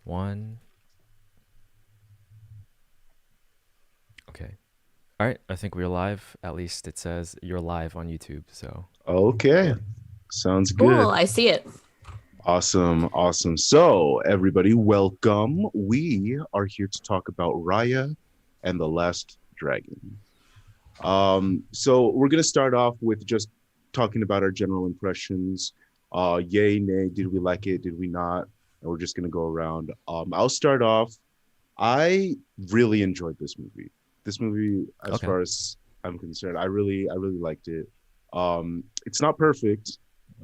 One. Okay. All right. I think we're live. At least it says you're live on YouTube. So, Okay, yeah. sounds Cool, good. I see it. Awesome, awesome. So, everybody, welcome. We are here to talk about Raya and the Last Dragon. So we're gonna start off with just talking about our general impressions. Yay, nay, did we like it? Did we not? And we're just gonna go around. I'll start off. I really enjoyed this movie. This movie, as Okay. far as I'm concerned, I really liked it. It's not perfect,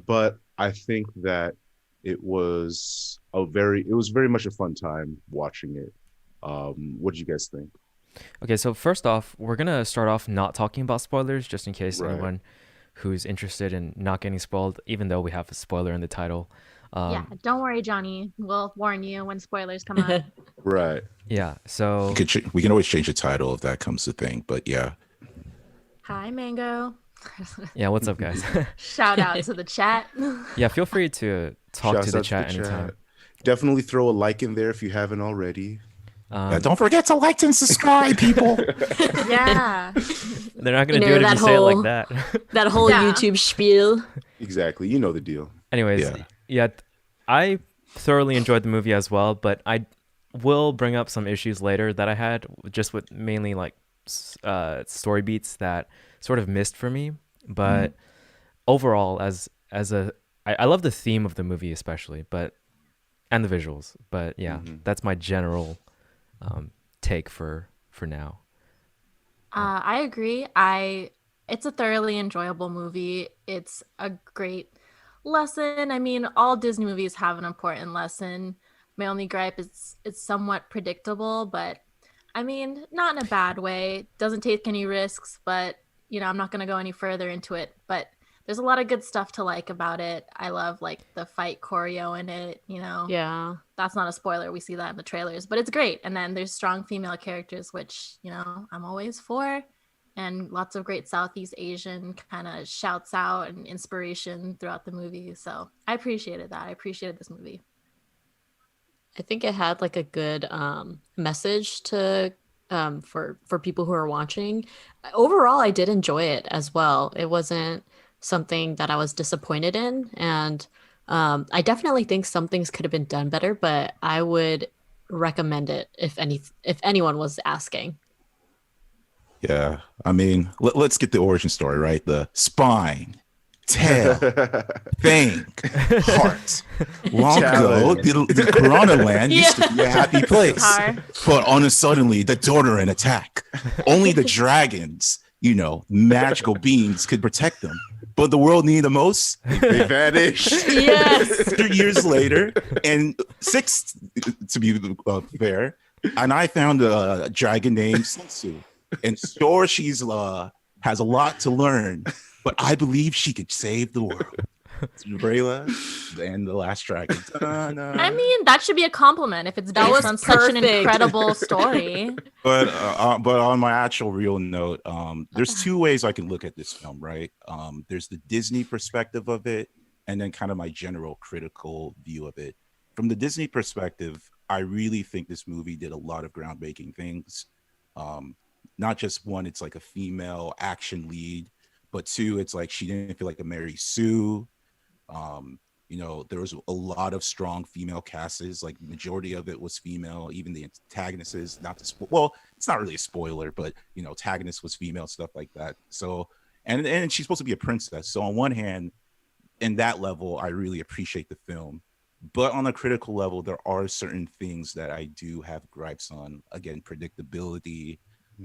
but I think that it was very much a fun time watching it. What do you guys think? Okay. So, first off, we're going to start off not talking about spoilers just in case Right, anyone who's interested in not getting spoiled, even though we have a spoiler in the title. Yeah, Um, don't worry, Johnny. We'll warn you when spoilers come up. right. yeah. We So, could we can always change the title if that comes to thing. But yeah, Hi, Mango. yeah. What's up, guys? Shout out to the chat. Yeah. Feel free to talk to Shouts the out to the chat chat. anytime. Definitely throw a like in there if you haven't already. yeah. Um, Don't forget to like and subscribe, people. Yeah. they're not going You to do know, it if that you say it like whole that. that whole Yeah. YouTube spiel. Exactly, you know the deal. Anyways, Yeah. yeah, I thoroughly enjoyed the movie as well, but I will bring up some issues later that I had just with mainly like story beats that sort of missed for me. But overall, I love the theme of the movie especially, but and the visuals. But yeah, Hmm. that's my general take for now. I agree. It's a thoroughly enjoyable movie. It's a great lesson. I mean, all Disney movies have an important lesson. My only gripe is it's somewhat predictable, but I mean, not in a bad way. Doesn't take any risks, but I'm not going to go any further into it, but there's a lot of good stuff to like about it. I love like the fight choreo in it. Yeah. That's not a spoiler. We see that in the trailers, but it's great. And then there's strong female characters, which, I'm always for. And lots of great Southeast Asian kind of shouts out and inspiration throughout the movie. So I appreciated that. I appreciated this movie. I think it had like a good message to for people who are watching. Overall, I did enjoy it as well. It wasn't something that I was disappointed in, and I definitely think some things could have been done better, but I would recommend it if anyone was asking. Yeah. I mean, let's get the origin story right. The spine, tail, fang, heart. Long ago, Challenge. the Corona land used to be a happy place. Car. But on a suddenly, the daughter in attack. Only the dragons, magical beings could protect them. But the world needed the most. They vanished. Yes. 100 years later, and six to be fair, and I found a dragon named Sensu. And sure, she's has a lot to learn, but I believe she could save the world. Umbrella and the Last Dragon. I mean, that should be a compliment if it's That based was on such an perfect. incredible story. But on my actual real note, there's two ways I can look at this film, right? There's the Disney perspective of it, and then kind of my general critical view of it. From the Disney perspective, I really think this movie did a lot of groundbreaking things. Um, Not just one, it's like a female action lead, but two, it's like she didn't feel like a Mary Sue. There was a lot of strong female casts, like majority of it was female, even the antagonist is not to well, it's not really a spoiler, but antagonist was female, stuff like that. So and she's supposed to be a princess. So on one hand, in that level, I really appreciate the film. But on a critical level, there are certain things that I do have gripes on. Again, predictability.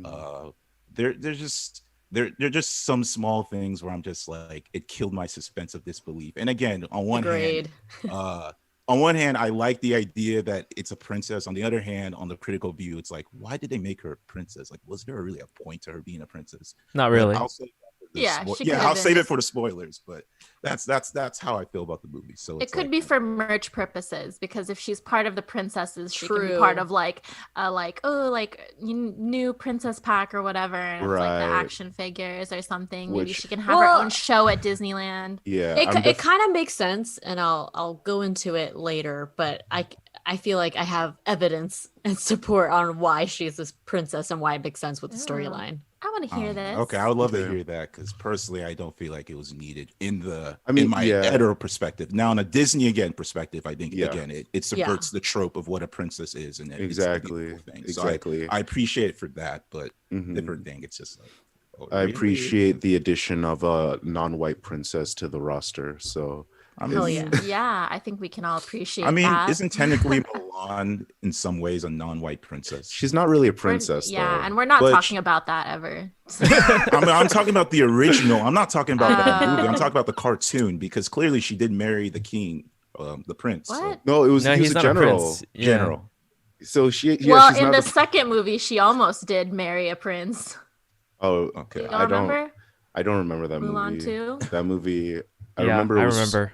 Uh, there's just they're just some small things where I'm just like, it killed my suspense of disbelief. And again, Agreed. uh, on one hand, I like the idea that it's a princess. On the other hand, on the critical view, it's like, why did they make her a princess? Like, was there really a point to her being a princess? Not But really. I'll say Yeah, she yeah, could've I'll been save it just- for the spoilers, but that's how I feel about the movie. So It it's could like, be for merch purposes because if she's part of the princesses, she can be True. part of like new princess pack or whatever, and it's like the Right. action figures or something. Maybe Which- she can have her Well, own show at Disneyland. Yeah, It kind of makes sense, and I'll go into it later. But I feel like I have evidence and support on why she's this princess and why it makes sense with the Yeah. storyline. I want to hear this. okay, I would love to Okay. hear that because personally, I don't feel like it was needed in I mean, in my yeah. hetero perspective. Now, in a Disney again perspective, I think Yeah. again it subverts the trope of what a princess is, and Exactly. it's a beautiful thing. Exactly. So I appreciate it for that, but Mhm. different thing. It's just like, oh, I really? appreciate the addition of a non-white princess to the roster. So I Hell mean, yeah. Yeah, I think we can all appreciate I mean, that. isn't technically Mulan in some ways a non-white princess? she's not really a We're- princess, yeah, though. and we're not But talking about that ever. I mean, I'm talking about the original. I'm not talking about that movie. I'm Oh. talking about the cartoon because clearly she did marry the king, the prince. so- What? No, it was No, he was he's a not general. a prince. Yeah. General. So she, yeah, Well, she's in not the a- second movie, she almost did marry a prince. Oh, Okay. You don't I don't. remember? I don't remember that Mulan movie. 2? That movie. I Yeah, remember. I It was, remember.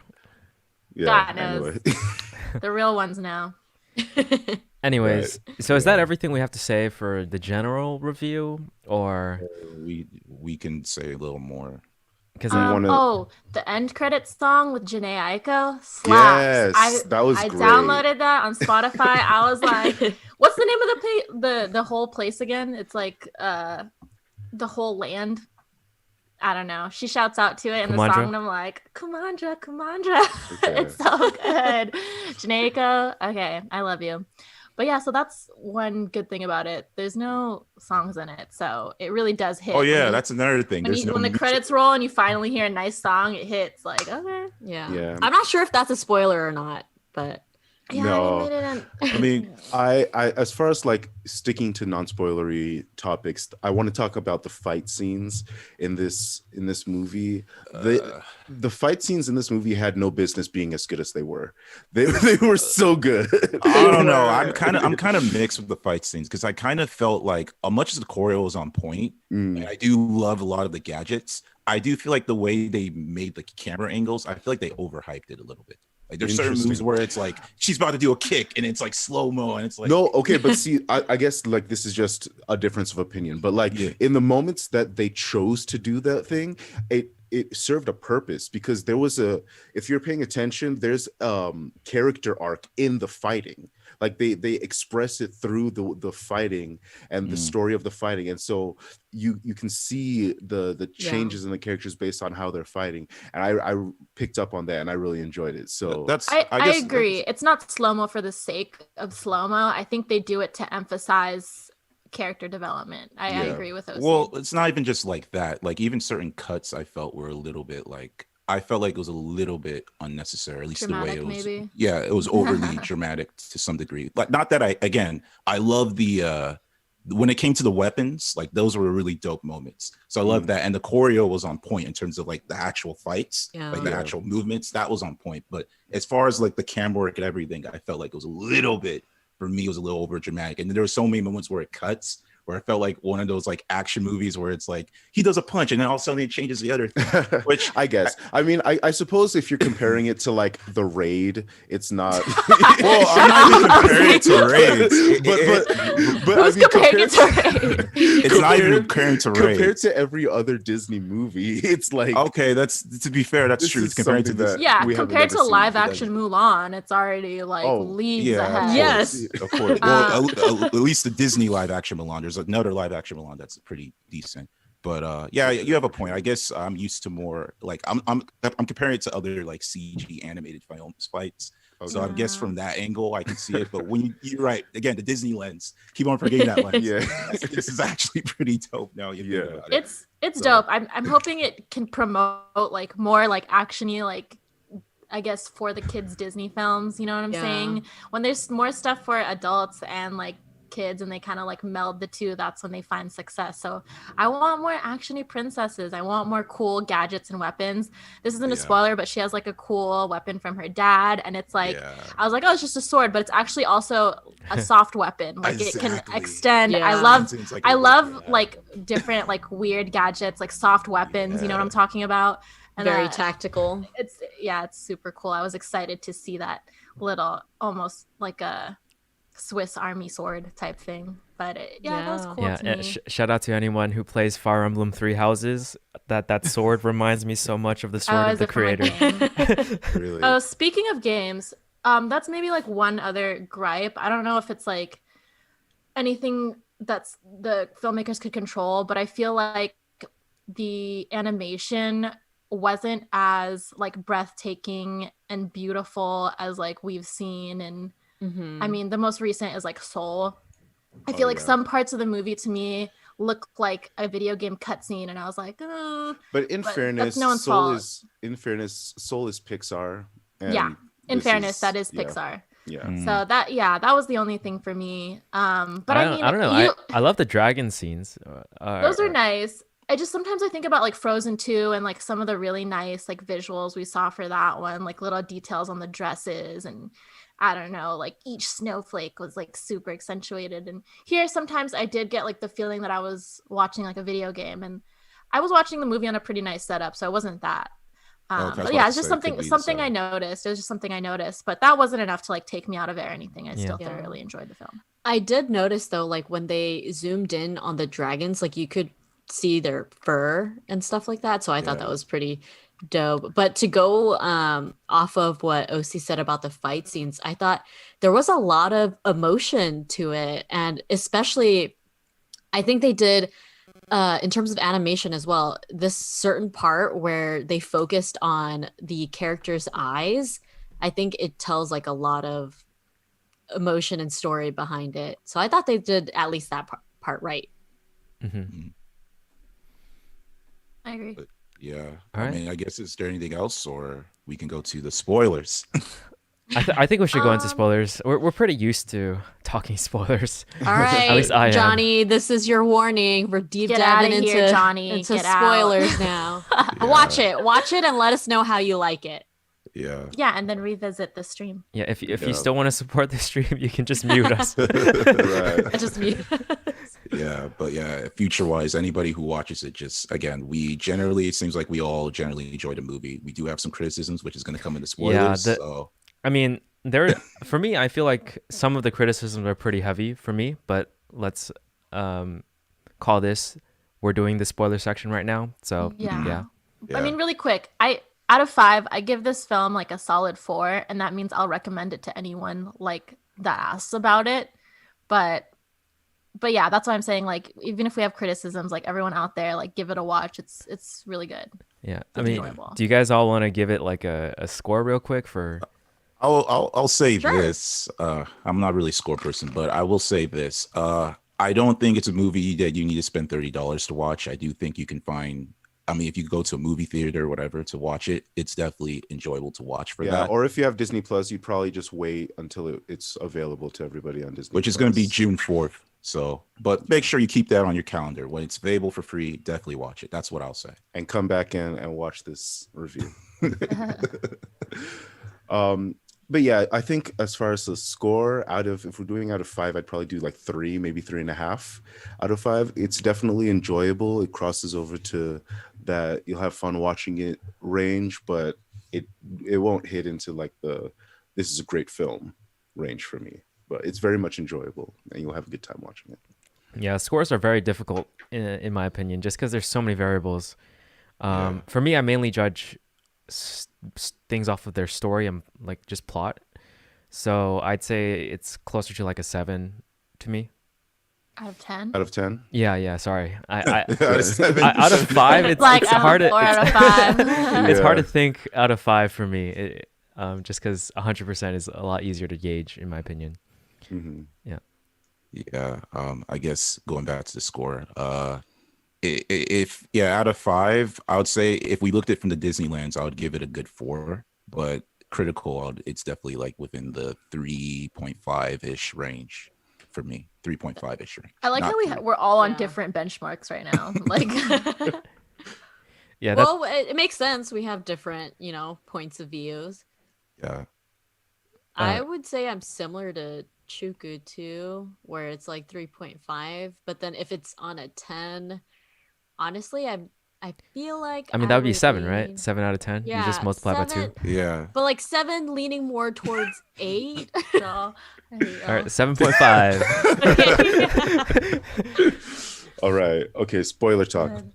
Yeah. God knows. Anyway. The real ones now. Anyways, so is that everything we have to say for the general review, or We can say a little more. because wanna- Oh, the end credits song with Janae Aiko slaps. Yes, that was I great. downloaded that on Spotify. I was like, "What's the name of the whole place again?" It's like the whole land. I don't know. She shouts out to it in the Kumandra? song, and I'm like, "Kumandra, Kumandra." Okay. It's so good. Janae Aiko, okay, I love you. But yeah, so that's one good thing about it. There's no songs in it, so it really does hit. Oh when yeah, you- that's another thing. when, There's no when the music. credits roll and you finally hear a nice song, it hits like, okay. Yeah. Yeah. I'm not sure if that's a spoiler or not, but Yeah, No. I mean, they didn't. I mean, I as far as like sticking to non-spoilery topics, I want to talk about the fight scenes in this movie. The fight scenes in this movie had no business being as good as they were. They were so good. I don't know. I'm kind of mixed with the fight scenes because I kind of felt like, as much as the choreo was on point, Mm. and I do love a lot of the gadgets, I do feel like the way they made the camera angles, I feel like they overhyped it a little bit. Like there's certain moves Interesting. where it's like she's about to do a kick and it's like slow mo and it's like No, okay, but see, I guess like this is just a difference of opinion. But like Yeah. in the moments that they chose to do that thing, it served a purpose because there was if you're paying attention, there's character arc in the fighting. Like they express it through the fighting and the story of the fighting, and so you can see the changes in the characters based on how they're fighting, and I picked up on that and I really enjoyed it. So that's I guess agree. It's not slow mo for the sake of slow mo. I think they do it to emphasize character development. I Yeah. agree with those. Well, it's not even just like that. Like even certain cuts I felt were a little bit like I felt like it was a little bit unnecessary, at least Dramatic, the way it was. maybe? Yeah, it was overly dramatic to some degree. Like not that I love the when it came to the weapons, like those were really dope moments. So I love that. And the choreo was on point in terms of like the actual fights, like the Yeah. actual movements, that was on point. But as far as like the camera work and everything, I felt like it was a little bit, for me, it was a little over dramatic. And there were so many moments where it cuts, where I felt like one of those like action movies where it's like he does a punch and then all of a sudden it changes the other thing. Which I guess. I mean, I suppose if you're comparing it to like The Raid, it's not. well, I'm not even comparing it to Raids. but Who's comparing it to Raid? It's not even comparing to compared Raids. to every other Disney movie. It's like Okay, that's to be fair, that's This true. is It's comparing to something this. that- Yeah, we have compared to never seen. live action Mulan, it's already like Oh, leagues Yeah, of ahead. course, Yes. of course. Well, at least the Disney live action Mulan. There's another live action Mulan that's pretty decent. But yeah, you have a point. I guess I'm used to more like I'm comparing it to other like CG animated films fights. So I guess from that angle I can see it. But when you're right, again, the Disney lens. Keep on forgetting that lens. Yeah. This is actually pretty dope now. You think Yeah. about it. It's So- dope. I'm hoping it can promote like more like actiony, like I guess for the kids Disney films. You know what I'm Yeah. saying? When there's more stuff for adults and like kids and they kind of like meld the two, that's when they find success. So I want more actiony princesses. I want more cool gadgets and weapons. This isn't a spoiler, but she has like a cool weapon from her dad, and it's like I was like, oh, it's just a sword, but it's actually also a soft weapon. Like it can extend. Yeah. I love like different like weird gadgets, like soft weapons. You know what I'm talking about? And, Very tactical. It's super cool. I was excited to see that little, almost like a Swiss Army sword type thing. But that was cool to me. Shout out to anyone who plays Fire Emblem Three Houses. That sword reminds me so much of the sword of the creator. Really? Oh, speaking of games, that's maybe like one other gripe. I don't know if it's like anything that's the filmmakers could control, but I feel like the animation wasn't as like breathtaking and beautiful as like we've seen. And I mean, the most recent is like Soul. I feel like some parts of the movie to me look like a video game cutscene, and I was like, oh. But in fairness, no one's Soul fault. Soul is Pixar. And Yeah, in fairness, that is Pixar. Yeah. So that was the only thing for me. But I mean, I don't know. I love the dragon scenes. Those are nice. I just sometimes I think about like Frozen 2 and like some of the really nice like visuals we saw for that one, like little details on the dresses, and I don't know, like each snowflake was like super accentuated. And here sometimes I did get like the feeling that I was watching like a video game, and I was watching the movie on a pretty nice setup, so it wasn't that. But yeah, it's just something I noticed. It was just something I noticed, but that wasn't enough to like take me out of it or anything. I still thoroughly enjoyed the film. I did notice though, like when they zoomed in on the dragons, like you could see their fur and stuff like that. So I thought that was pretty dope. But to go off of what OC said about the fight scenes, I thought there was a lot of emotion to it. And especially, I think they did, in terms of animation as well, this certain part where they focused on the character's eyes, I think it tells like a lot of emotion and story behind it. So I thought they did at least that part right. I agree. But yeah. All right. I mean, I guess is there anything else, or we can go to the spoilers? I think we should go into spoilers. We're pretty used to talking spoilers. All right, At least I am. Johnny, this is your warning. We're deep Get diving outta here, into Johnny. into Get out. spoilers now. Watch it, and let us know how you like it. Yeah. Yeah, and then revisit the stream. Yeah, if you still want to support the stream, you can just mute us. Right. I just mute. Yeah, but yeah, future wise, anybody who watches it, just again, it seems like we all generally enjoy the movie. We do have some criticisms, which is going to come into spoilers. So I mean, for me, I feel like some of the criticisms are pretty heavy for me, but let's call this, we're doing the spoiler section right now. So yeah. I mean, really quick, out of 5, I give this film like a solid 4, and that means I'll recommend it to anyone like that asks about it. But yeah, that's why I'm saying, like, even if we have criticisms, like everyone out there, like give it a watch. It's really good. Yeah. It's I mean, enjoyable. do you guys all want to give it like a score real quick for? I'll say Sure. this. I'm not really a score person, but I will say this. I don't think it's a movie that you need to spend $30 to watch. I do think you can find. I mean, if you go to a movie theater or whatever to watch it, it's definitely enjoyable to watch for that. Or if you have Disney Plus, you'd probably just wait until it's available to everybody on Disney. Which is going to be June 4th. So, but make sure you keep that on your calendar. When it's available for free, definitely watch it. That's what I'll say. And come back in and watch this review. But yeah, I think as far as the score, if we're doing out of 5, I'd probably do like 3, maybe 3.5 out of 5. It's definitely enjoyable. It crosses over to that you'll have fun watching it range, but it won't hit into like this is a great film range for me. But it's very much enjoyable, and you'll have a good time watching it. Yeah, scores are very difficult in my opinion, just because there's so many variables. For me, I mainly judge things off of their story and like just plot. So I'd say it's closer to like a 7 to me. Out of 10? Out of 10? Yeah. Sorry, I Out out of 5, it's Like it's hard to 4 out of 5. it's hard to think out of 5 for me. Just because 100% is a lot easier to gauge, in my opinion. Mm-hmm. Yeah. I guess going back to the score, if out of 5, I would say if we looked at it from the Disney lens, I would give it a good 4. But critical, it's definitely like within the 3.5 ish range. for me. 3.5 ish. I like Not how three. we're all on Yeah. different benchmarks right now. Like, Yeah, Well, it makes sense. We have different, points of views. Yeah. I would say I'm similar to Chuku too, where it's like 3.5. But then if it's on a 10, honestly, I feel like I mean, that would be would 7, right? lean- 7 out of 10. You just Yeah, multiply by 2. 7, Yeah. but like 7 leaning more towards 8. no, I hate All right, y'all. 7.5. All right. Okay. Spoiler talk. Good.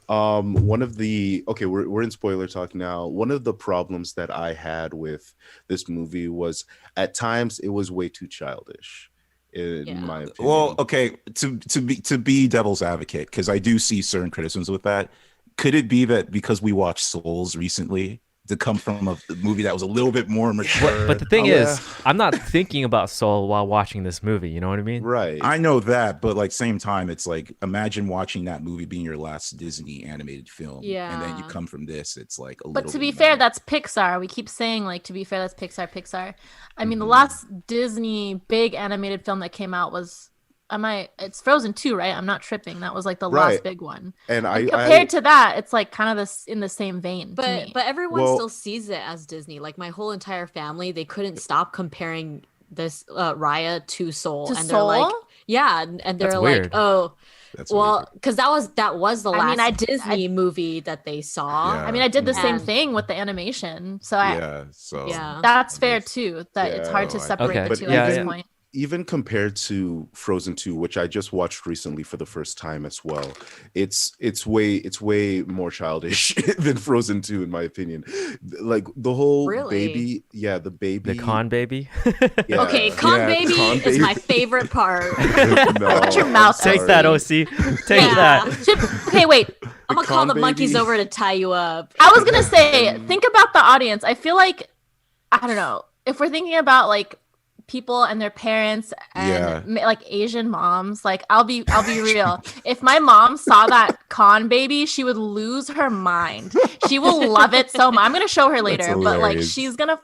We're in spoiler talk now. One of the problems that I had with this movie was at times it was way too childish, in Yeah. my opinion. Well, okay, to be devil's advocate, because I do see certain criticisms with that. Could it be that because we watched Souls recently, to come from a movie that was a little bit more mature? But the thing Oh, is, I'm not thinking about Soul while watching this movie. You know what I mean? Right. I know that, but like same time, it's like imagine watching that movie being your last Disney animated film, and then you Yeah. come from this. It's like a But little. to bit be fair, mad. that's Pixar. We keep saying like, to be fair, that's Pixar. I mean, the last Disney big animated film that came out was, it's Frozen 2, right? I'm not tripping. That was like the Right. last big one. and And compared to that, it's like kind of this in the same vein to But me. everyone Well- still sees it as Disney. Like my whole entire family, they couldn't stop comparing this Raya to Soul, To and they're like, Soul? yeah, and they're That's like, weird. oh, That's well, weird. because that was the I last mean, I- Disney movie that they saw. Yeah. I mean, I did the same And- thing with the animation, so Yeah. So Yeah. that's I fair guess- too. That it's hard to Yeah. separate Okay. the But two yeah, at this yeah. point. even compared to Frozen 2, which I just watched recently for the first time as well, it's way more childish than Frozen 2 in my opinion. Like the whole Really? baby, the baby, The con baby. yeah, Okay, Con yeah, Baby Con is Baby. my favorite part. No, Shut your I'm mouth, Take sorry. that, OC. Take Yeah. that. Okay, wait. I'm gonna call Con the monkeys Baby. over to tie you up. I was gonna say, think about the audience. I feel like, I don't know, if we're thinking about like people and their parents and like Asian moms, like I'll be real. If my mom saw that Con Baby, she would lose her mind. She will love it so much. I'm gonna show her later, but like hilarious. she's gonna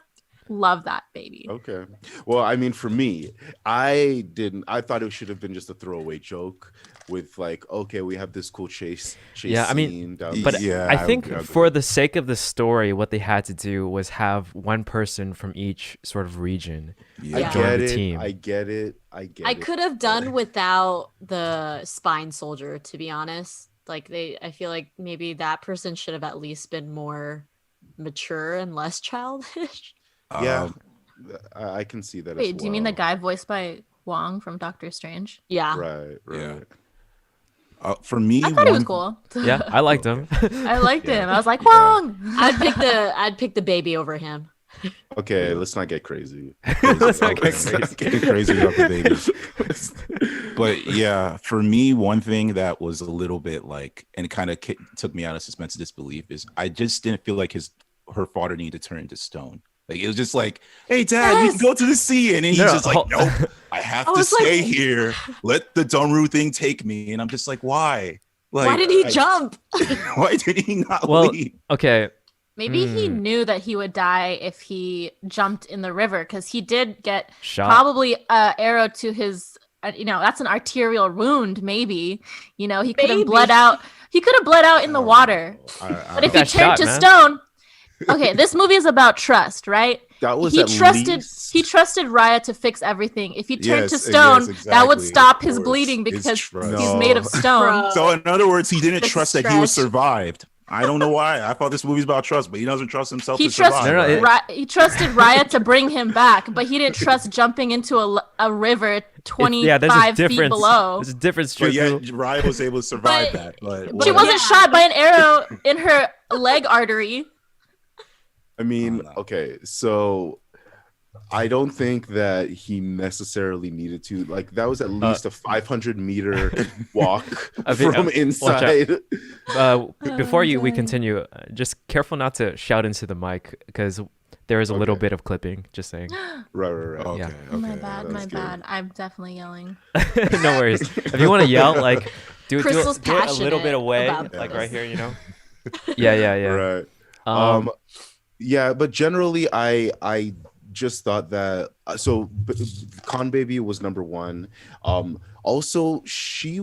love that baby. Okay. Well, I mean, for me, I thought it should have been just a throwaway joke with like, okay, we have this cool chase Yeah, I mean, scene down But the- Yeah, I think I for agree. the sake of the story, what they had to do was have one person from each sort of region. Yeah. I Yeah. join get the it. team. I get it. I could have done without the spine soldier, to be honest. Like I feel like maybe that person should have at least been more mature and less childish. Yeah, Um, I can see that. Wait, as do you mean the well. guy voiced by Wong from Doctor Strange? Yeah. Right. Yeah. For me, I thought he was one- cool. Yeah, I liked him. I liked Yeah. him. I was like, Yeah. Wong. I'd pick the baby over him. Okay, let's not get crazy. Let's not get Okay. crazy. Getting crazy about the baby. But yeah, for me, one thing that was a little bit like, and it kind of took me out of suspense of disbelief is I just didn't feel like her father needed to turn into stone. Like it was just like, hey dad, we can Yes. go to the sea, and then he's No, just like, hold- nope, I have I to was like- stay here. Let the Donru thing take me, and I'm just like, why? Like, Why did he jump? Why did he not Well, leave? okay. Maybe he knew that he would die if he jumped in the river because he did get Shot. probably an arrow to his, that's an arterial wound. Maybe, he could have Maybe. bled out. He could have bled out in the water. But if he got turned shot, to man. stone, okay, this movie is about trust, right? That was He at trusted least- he trusted Raya to fix everything. If he turned Yes, to yes, stone, that would exactly, stop of his course. bleeding It's because trust. he's No. made of stone. Bro. So in other words, he didn't The trust that he was stretch. survived. I don't know why. I thought this movie's about trust, but he doesn't trust himself He to survive. trusted No, no, right? He trusted Raya to bring him back, but he didn't trust jumping into a river 25 there's a feet difference. below. There's a difference. But yeah, Chuku. Raya was able to survive But- that. But She whatever. wasn't Yeah. shot by an arrow in her leg artery. I mean, no. okay, so I don't think that he necessarily needed to. Like, that was at least a 500-meter walk I think- from watch out. inside. Before we continue, just careful not to shout into the mic because there is a little Okay. bit of clipping. Just saying. Right. Okay, Yeah. okay. My bad, that's my good. bad. I'm definitely yelling. No worries. If you want to yell, like do Crystal's it a little passionate bit away, about like this. right here. Yeah. Right. Um, Yeah, but generally, I just thought that Con Baby was number one. Also, she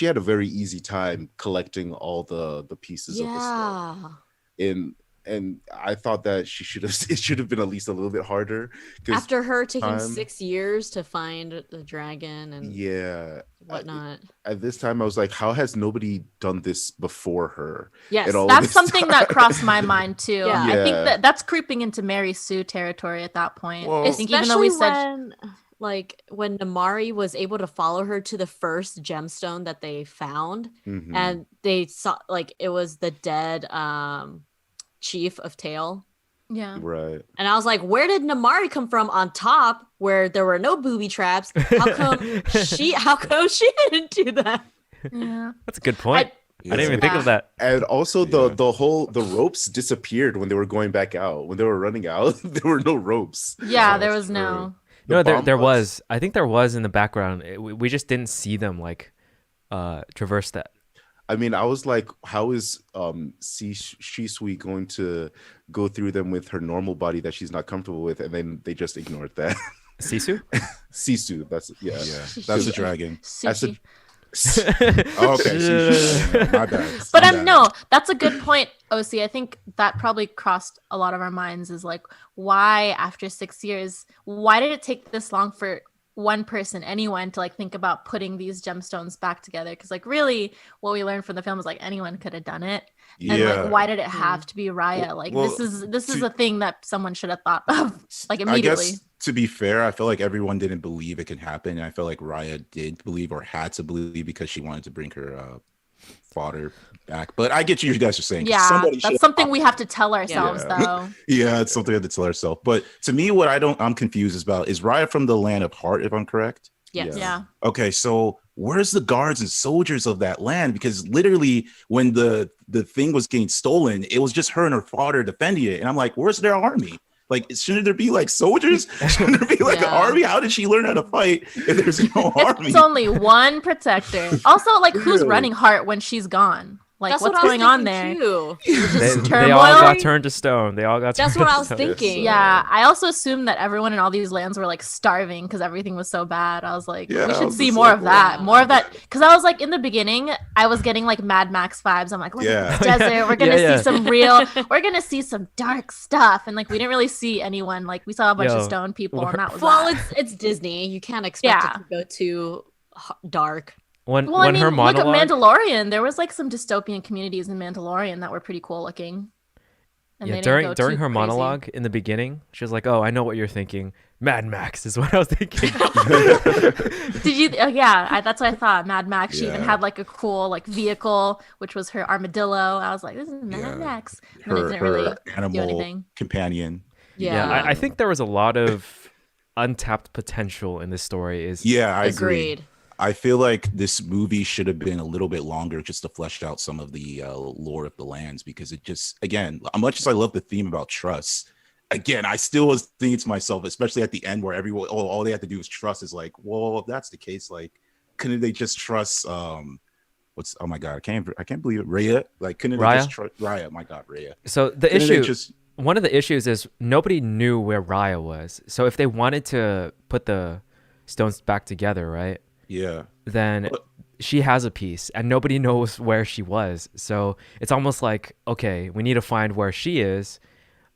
had a very easy time collecting all the pieces of the stone. Yeah. In and I thought that she should have it should have been at least a little bit harder because After her taking time 6 years to find the dragon and yeah whatnot. at this time I was like, how has nobody done this before her Yes, in all of That's this something that time? crossed my mind too. Yeah. I think Yeah. that's creeping into Mary Sue territory at that point. Well, I think even though we Especially said when Namari was able to follow her to the first gemstone that they found, Mhm. and they saw like it was the dead chief of Tail. yeah. Right. And I was like, where did Namari come from on top where there were no booby traps? How come she didn't do that? Yeah. That's a good point. I didn't even think of that. And also Yeah. the ropes disappeared when they were going back out. When they were running out, there were no ropes. Yeah, there that's was no. The No, bomb there bugs- was. I think there was in the background. We just didn't see them like traverse that. I mean, I was like, how is Shisui going to go through them with her normal body that she's not comfortable with? And then they just ignored that. Sisu? Sisu, that's Yeah, that's a dragon. That's a- Sushi. Oh, okay, my bad. But My bad. no, that's a good point, OC. I think that probably crossed a lot of our minds is like, why after 6 years, why did it take this long for one person, anyone, to like think about putting these gemstones back together? Because like really what we learned from the film is like anyone could have done it. And Yeah. like why did it have to be Raya? Like Well, this is to- a thing that someone should have thought of like I immediately. guess to be fair, I feel like everyone didn't believe it can happen. And I feel like Raya did believe or had to believe because she wanted to bring her fodder back. But I get you guys are saying. 'cause Yeah, somebody should that's something we have to tell ourselves Yeah. though. Yeah, it's something we have to tell ourselves. But to me, what I'm confused about is Raya from the land of Heart, if I'm correct. Yes. Yeah. Okay, so where's the guards and soldiers of that land? Because literally, when the thing was getting stolen, it was just her and her father defending it. And I'm like, where's their army? Like, shouldn't there be like soldiers? Shouldn't there be like an Yeah. army? How did she learn how to fight if there's no army? It's only one protector. Also, like, who's Really? running Heart when she's gone? Like, That's what's what I was going on thinking, there? too. They all turmoil? got turned to stone. They all got. That's turned what to I was stone. thinking. Yeah, I also assumed that everyone in all these lands were like starving because everything was so bad. I was like, Yeah, we I should was see just more like, of that. wow. More of that. Because I was like, in the beginning, I was getting like Mad Max vibes. I'm like, look Yeah. at this desert. We're going to Yeah, see some we're going to see some dark stuff. And like, we didn't really see anyone. Like, we saw a bunch Yo, of stone people, and that was Well, that. it's Disney. You can't expect Yeah. it to go too dark. When Well, I when mean, her look at monologue. Mandalorian. There was like some dystopian communities in Mandalorian that were pretty cool looking. And they Yeah, didn't go during too her crazy. monologue in the beginning, she was like, "Oh, I know what you're thinking. Mad Max is what I was thinking." Did you? That's what I thought. Mad Max. She even Yeah. had like a cool like vehicle, which was her armadillo. I was like, this is Mad Yeah. Max. And it her didn't really do animal anything. companion. Yeah, I think there was a lot of untapped potential in this story. Yeah, I agree. Agreed. I feel like this movie should have been a little bit longer just to flesh out some of the lore of the lands, because it just, again, as much as I love the theme about trust, again, I still was thinking to myself, especially at the end where everyone, all they had to do is trust, is like, well, if that's the case, like, couldn't they just trust, oh my God, I can't believe it, Raya? Like, couldn't they Raya? just trust Raya? My God, Raya. So the Couldn't they issue, just, one of the issues is nobody knew where Raya was. So if they wanted to put the stones back together, right, yeah. then But- she has a piece and nobody knows where she was. So it's almost like, okay, we need to find where she is.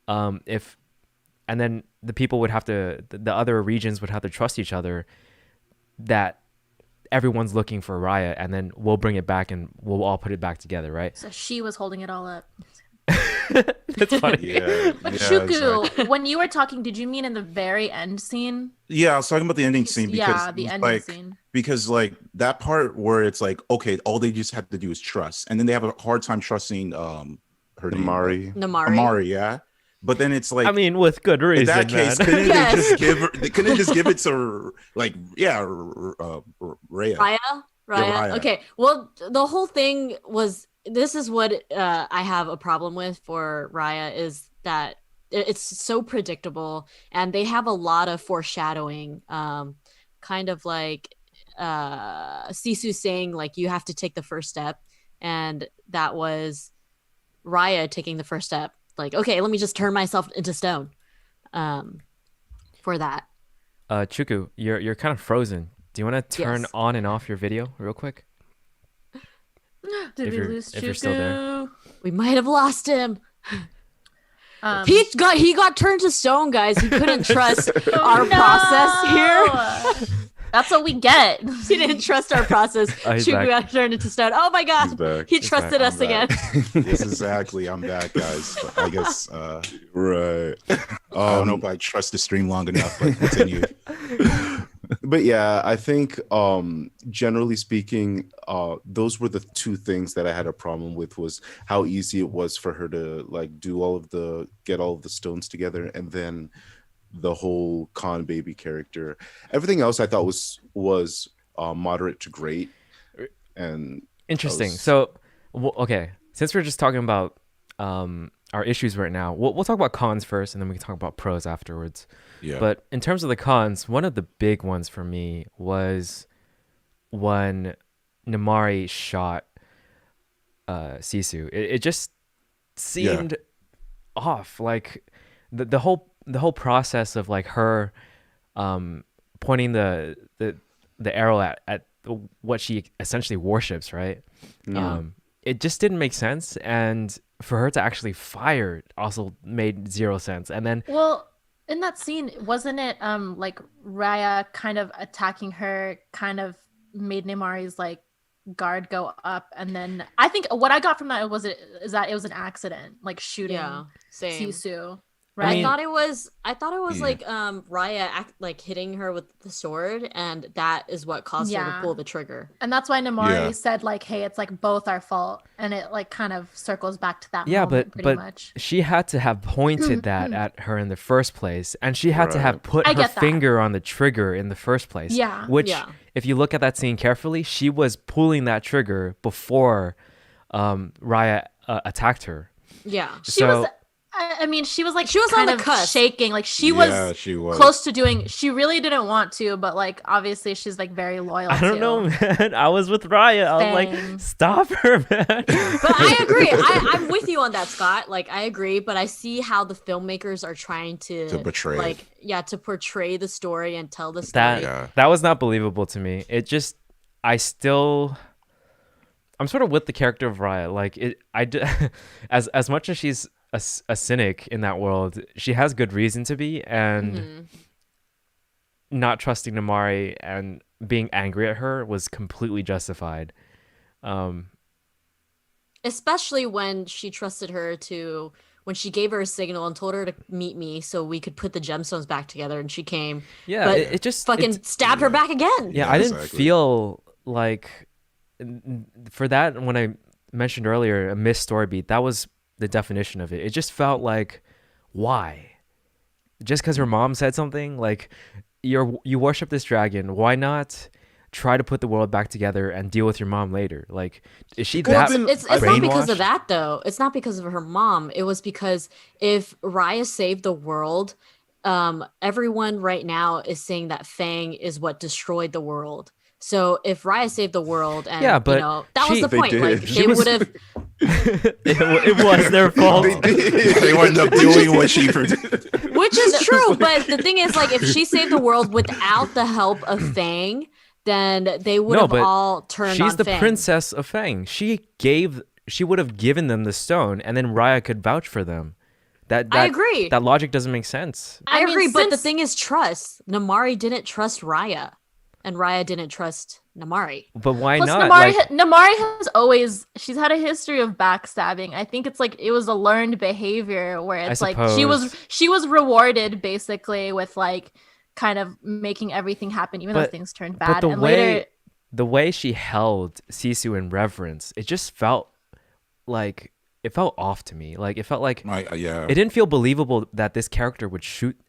And then the people would have to, the other regions would have to trust each other that everyone's looking for Raya, and then we'll bring it back and we'll all put it back together, right? So she was holding it all up. That's funny. Yeah. But yeah, Shuku, exactly. when you were talking, did you mean in the very end scene? Yeah, I was talking about the ending scene because Yeah, the it's ending like, scene. because like that part where it's like, okay, all they just have to do is trust, and then they have a hard time trusting her name, Amari. Namari. Amari, yeah. But then it's like, I mean, with good in reason, that case, man. couldn't Yes. they just give her? They couldn't just give it to like, yeah, Raya. Raya? Raya? Raya. Okay. Well, the whole thing was, this is what I have a problem with for Raya, is that it's so predictable, and they have a lot of foreshadowing, kind of like Sisu saying like, you have to take the first step, and that was Raya taking the first step, like, okay, let me just turn myself into stone. for that. Chuku, you're kind of frozen. Do you want to turn Yes. on and off your video real quick? Did If we you're- lose if you're still there. Chuku? We might have lost him. Um, He got turned to stone, guys. He couldn't trust oh, our no! process here. That's what we get. He didn't trust our process. Oh, he's Chuku back. got turned into stone. Oh my He's god. back. He He's trusted back. us again. Yes, exactly. I'm back, guys. But I guess Right. I don't know if I trust the stream long enough, but continue. But yeah, I think generally speaking, those were the two things that I had a problem with, was how easy it was for her to like get all of the stones together, and then the whole Khan baby character. Everything else I thought was moderate to great. And Interesting. was- So, okay, since we're just talking about our issues right now, we'll talk about cons first, and then we can talk about pros afterwards. Yeah. But in terms of the cons, one of the big ones for me was when Namari shot Sisu. It just seemed off. Like the whole process of like her pointing the arrow at what she essentially worships, right? Yeah. It just didn't make sense, and for her to actually fire also made zero sense. And then Well, in that scene, wasn't it like Raya kind of attacking her kind of made Nemari's like guard go up, and then I think what I got from that is that it was an accident, like shooting Yeah. Same. Sisu. I Right? mean- I thought it was Yeah. like Raya like hitting her with the sword, and that is what caused her to Yeah. pull the trigger. And that's why Nemari Yeah. said like, "Hey, it's like both our fault," and it like kind of circles back to that. yeah, moment, but pretty much. she had to have pointed that at her in the first place, and she had to have Right. put I her get that. finger on the trigger in the first place. Yeah. Which, Yeah. if you look at that scene carefully, she was pulling that trigger before Raya attacked her. Yeah. She So- was. I mean, she was like She was on kind the of cusp. shaking, like she Yeah, was she was. close to doing. She really didn't want to, but like obviously she's like very loyal. I don't to. know, man. I was with Raya. I was like, Same. stop her, man. But I agree. I'm with you on that, Scott. Like, I agree, but I see how the filmmakers are trying to portray it. like, yeah, to portray the story and tell the story. that Yeah. that was not believable to me. It just, I'm sort of with the character of Raya. Like as much as she's a cynic in that world, she has good reason to be, and Mhm. not trusting Namari and being angry at her was completely justified. Especially when she trusted her to, when she gave her a signal and told her to meet me so we could put the gemstones back together, and she came, Yeah, But it just fucking stabbed her back again. Yeah, Yeah, I didn't exactly. feel like for that, when I mentioned earlier a missed story beat, that was the definition of it. It just felt like, why? Just because her mom said something? Like, you worship this dragon, why not try to put the world back together and deal with your mom later? Like, is she Well, that then- It's I not because of brainwashed? that though. It's not because of her mom. It was because if Raya saved the world, everyone right now is saying that Fang is what destroyed the world. So if Raya saved the world, and Yeah, but that was she- the They point. Like did. She they was- would have. it was their fault. They wound up doing what she predicted. Which is true, but the thing is, like, if she saved the world without the help of Fang, then they would No, have but all turned She's on the Fang. princess of Fang. She would have given them the stone, and then Raya could vouch for them. That I agree. That logic doesn't make sense. I I mean, agree, but the since- thing is trust. Namari didn't trust Raya, and Raya didn't trust Namari. But why Plus, not? Namari has always she's had a history of backstabbing. I think it's like it was a learned behavior where it's like suppose. she was rewarded basically with like kind of making everything happen even though But- things turned but bad. the And way later, the way she held Sisu in reverence, it just felt like it felt off to me. Like it felt like Yeah. it didn't feel believable that this character would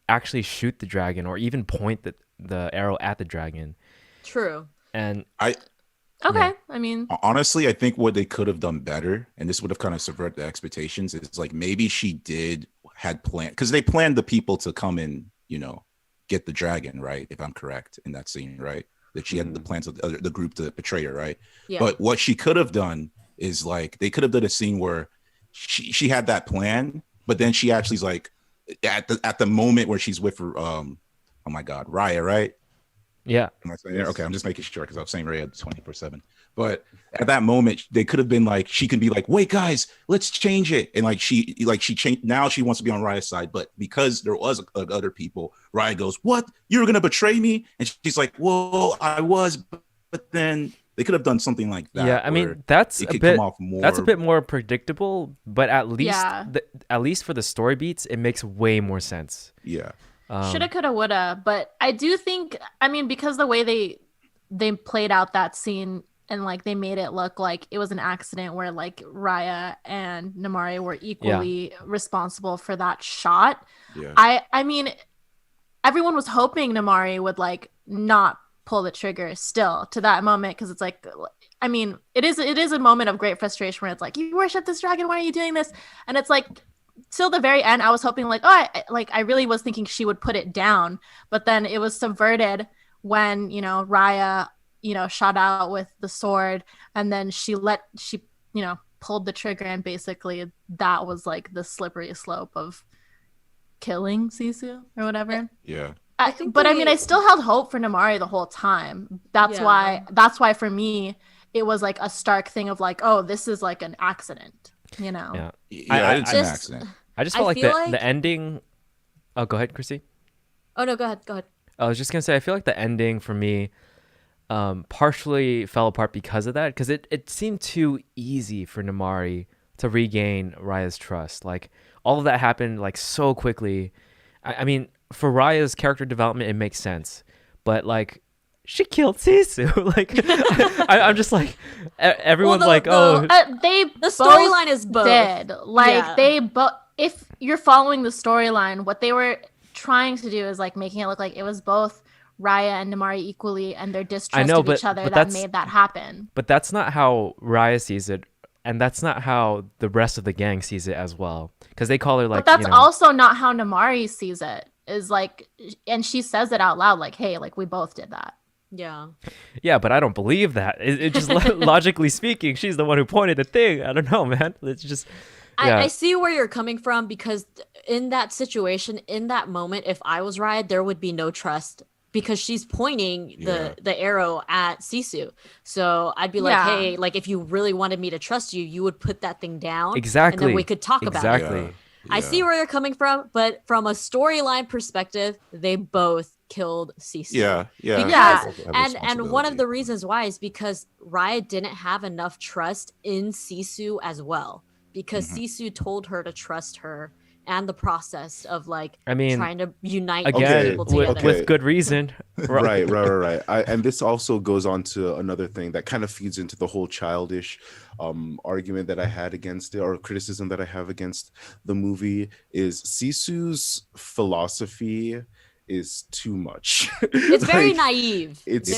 actually shoot the dragon or even point the arrow at the dragon. True. And okay, yeah. I mean, Honestly, I think what they could have done better, and this would have kind of subverted the expectations, is like maybe she had planned, because they planned the people to come and get the dragon, right? If I'm correct in that scene, right? That she had the plans of the group to betray her, right? Yeah. But what she could have done is like they could have done a scene where she had that plan, but then she actually is like at the moment where she's with oh my God, Raya, right? Yeah. Am I saying okay? I'm just making sure because I was saying Raya 24/7. But at that moment, they could have been like, she can be like, wait, guys, let's change it. And she changed. Now she wants to be on Raya's side. But because there was other people, Raya goes, what? You were going to betray me? And she's like, well, I was. But then they could have done something like that. Yeah, I mean that's it a could bit come off more. that's a bit more predictable, but at least Yeah. at least for the story beats, it makes way more sense. Yeah. Shoulda, coulda, woulda. But I do think, I mean, because the way they played out that scene and like they made it look like it was an accident where like Raya and Namari were equally responsible for that shot. Yeah. I mean, everyone was hoping Namari would like not pull the trigger still to that moment, because it's like, I mean, it is a moment of great frustration where it's like, you worship this dragon, why are you doing this? And it's like, till the very end, I was hoping like, I really was thinking she would put it down, but then it was subverted when, you know, Raya, you know, shot out with the sword, and then she you know, pulled the trigger, and basically that was like the slippery slope of killing Sisu or whatever. Yeah. I think But I mean, I still held hope for Namari the whole time. That's why for me it was like a stark thing of like, oh, this is like an accident, you know. Yeah. Yeah, it's an accident. I just felt like feel the ending. Oh, go ahead, Chrissy. Oh no, go ahead. I was just gonna say, I feel like the ending for me partially fell apart because of that, because it seemed too easy for Namari to regain Raya's trust. Like all of that happened like so quickly. I mean, for Raya's character development, it makes sense, but like she killed Sisu. Like I'm just like everyone's the storyline is both dead. Like they both. If you're following the storyline, what they were trying to do is like making it look like it was both Raya and Namari equally, and their distrust of each other that made that happen. But that's not how Raya sees it, and that's not how the rest of the gang sees it as well. Because they call her like. But that's also not how Namari sees it. Is like, and she says it out loud, like, "Hey, like we both did that." Yeah. Yeah, but I don't believe that. It just logically speaking, she's the one who pointed the thing. I don't know, man. It's just. Yeah. I see where you're coming from, because in that situation, in that moment, if I was Raya, there would be no trust, because she's pointing the arrow at Sisu. So I'd be like, hey, like if you really wanted me to trust you, you would put that thing down. Exactly. And then we could talk about it. Exactly. I see where you're coming from, but from a storyline perspective, they both killed Sisu. And one of the reasons why is because Raya didn't have enough trust in Sisu as well. Because Sisu told her to trust her and the process of like trying to unite people together. With good reason. Right. And this also goes on to another thing that kind of feeds into the whole childish argument that I had against it, or criticism that I have against the movie, is Sisu's philosophy is too much. It's very naive. It's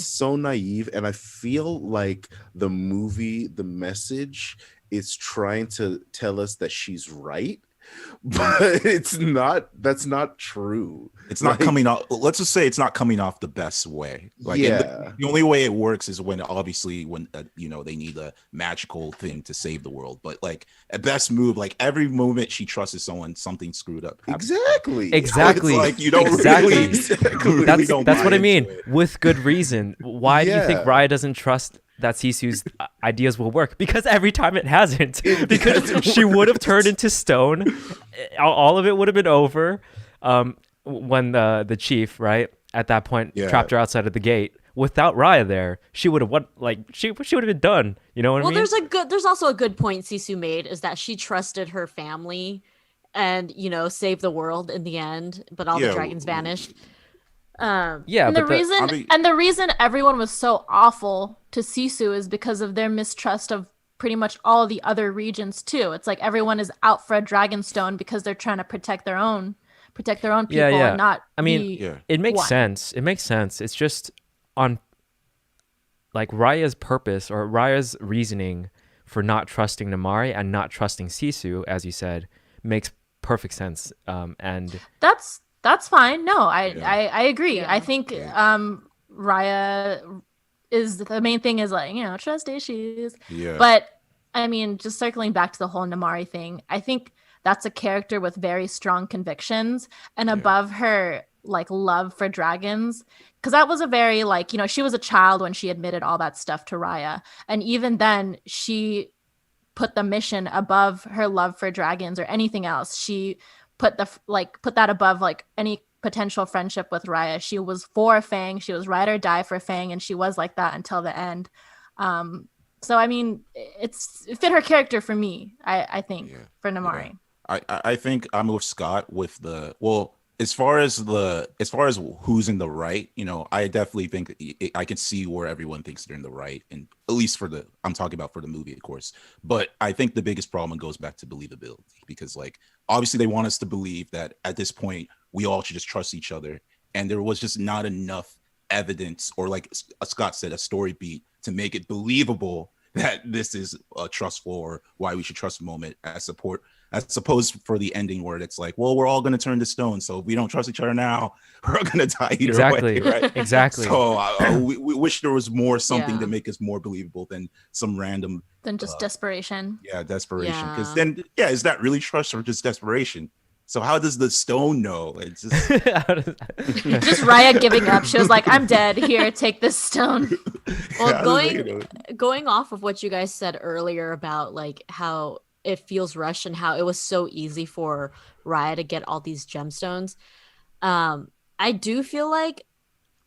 so naive, and I feel like the message is trying to tell us that she's right, but that's not true. It's not coming off, let's just say it's not coming off the best way. Like the only way it works is when you know, they need a magical thing to save the world. But like at best move, like every moment she trusts someone, something screwed up. Exactly. It's like you don't that's what I mean. With good reason. Why do you think Raya doesn't trust that Sisu's ideas will work? Because every time it hasn't. Because she would have turned into stone. All of it would have been over. When the chief, right, at that point trapped her outside of the gate. Without Raya there, she would have she would have been done. You know what I mean? Well, there's also a good point Sisu made, is that she trusted her family and, you know, saved the world in the end, but all the dragons vanished. And the reason everyone was so awful to Sisu is because of their mistrust of pretty much all the other regions too. It's like everyone is out for a Dragonstone because they're trying to protect their own people and not. I mean, it makes sense. It makes sense. It's just on like Raya's purpose or Raya's reasoning for not trusting Namari and not trusting Sisu, as you said, makes perfect sense. And that's fine. No, I agree. Yeah. I think Raya is the main thing is like, you know, trust issues. Yeah. But I mean, just circling back to the whole Namari thing, I think that's a character with very strong convictions, and above her like love for dragons, because that was a very like, you know, she was a child when she admitted all that stuff to Raya, and even then she put the mission above her love for dragons or anything else. She put that above like any potential friendship with Raya. She was for Fang. She was ride or die for Fang, and she was like that until the end. So I mean, it fit her character for me. I think Yeah. for Yeah. Namari. I think I'm with Scott with the well, as far as who's in the right, you know, I definitely think I can see where everyone thinks they're in the right, and at least I'm talking about for the movie, of course. But I think the biggest problem goes back to believability, because like obviously they want us to believe that at this point we all should just trust each other, and there was just not enough evidence, or like Scott said, a story beat to make it believable that this is a trustful or why we should trust moment as opposed for the ending where it's like, well, we're all going to turn to stone, so if we don't trust each other now, we're all going to die either Exactly. way, right? Exactly. So we wish there was more something Yeah. to make us more believable than some random Than just desperation. desperation. Because Yeah. then is that really trust or just desperation? So how does the stone know? It's just Just Raya giving up. She was like, I'm dead. Here, take this stone. Well, how does it, going off of what you guys said earlier about like how it feels rushed and how it was so easy for Raya to get all these gemstones. I do feel like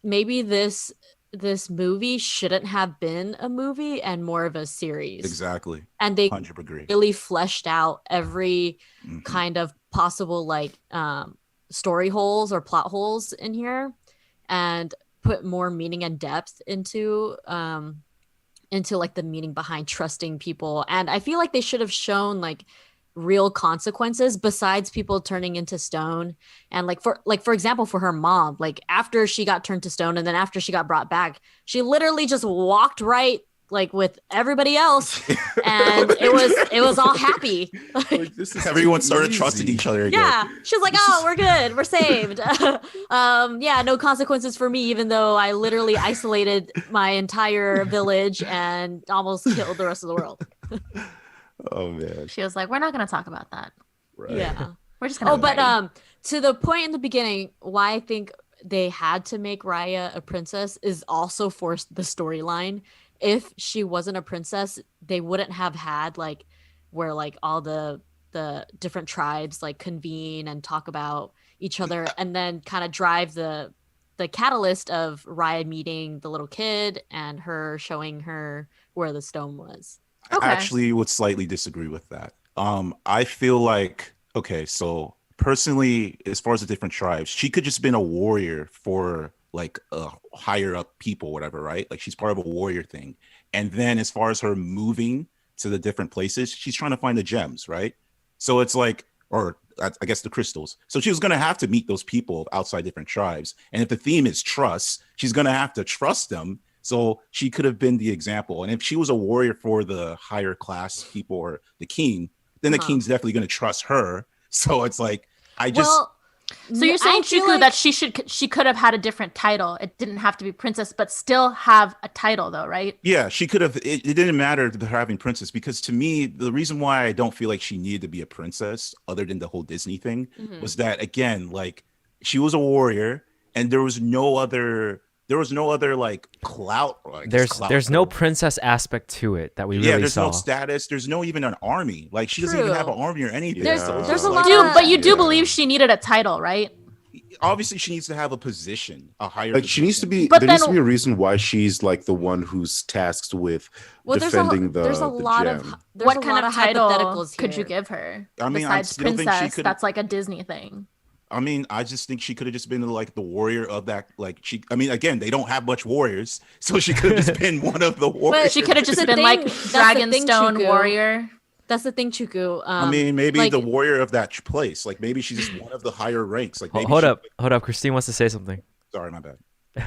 maybe this movie shouldn't have been a movie and more of a series. exactly. And they 100 agree. really fleshed out every Mhm. kind of possible like story holes or plot holes in here, and put more meaning and depth into like the meaning behind trusting people. And I feel like they should have shown like real consequences besides people turning into stone. And for example, for her mom, like after she got turned to stone and then after she got brought back, she literally just walked right like with everybody else, and it was all happy. Like, this is Everyone too started easy. trusting each other again. Yeah, she was like, "Oh, we're good, we're saved." Yeah, no consequences for me, even though I literally isolated my entire village and almost killed the rest of the world. Oh man. She was like, we're not going to talk about that. Right. Yeah. We're just going to Oh, but to the point in the beginning, why I think they had to make Raya a princess is also for the storyline. If she wasn't a princess, they wouldn't have had like where like all the different tribes like convene and talk about each other, and then kind of drive the catalyst of Raya meeting the little kid and her showing her where the stone was. Okay. I actually would slightly disagree with that. I feel like, okay, so personally, as far as the different tribes, she could just been a warrior for like higher up people, whatever, right? Like she's part of a warrior thing. And then as far as her moving to the different places, she's trying to find the gems, right? So it's like, or I guess the crystals. So she was going to have to meet those people outside different tribes. And if the theme is trust, she's going to have to trust them. So she could have been the example. And if she was a warrior for the higher class people or the king, then the king's definitely going to trust her. So it's like, So you're saying, I feel Chuku, that she could have had a different title. It didn't have to be princess, but still have a title, though, right? yeah, she could have. It didn't matter to her having princess, because to me, the reason why I don't feel like she needed to be a princess, other than the whole Disney thing, was that again, like she was a warrior, and there was no other like clout. Like, There's no princess aspect to it that we really there's saw. no status. There's no even an army. Like she doesn't even have an army or anything. There's So it's there's just a like, lot of But you do believe she needed a title, right? obviously she needs to have a position, a higher. Like she needs to be. But There needs then- to be a reason why she's like the one who's tasked with defending there's a the lot gem. of there's What a kind lot of title hypotheticals could you here. give her? I mean, I besides still think she princess, could- that's like a Disney thing. I mean, I just think she could have just been like the warrior of that. Like she, I mean, again, they don't have much warriors, so she could have just been one of the warriors. She could have just the been thing- like that's the thing, Dragonstone Chuku. warrior. That's the thing, Chuku. I mean, maybe like, the warrior of that place. Like maybe she's just one of the higher ranks. Like maybe Hold up. Christine wants to say something. Sorry, my bad.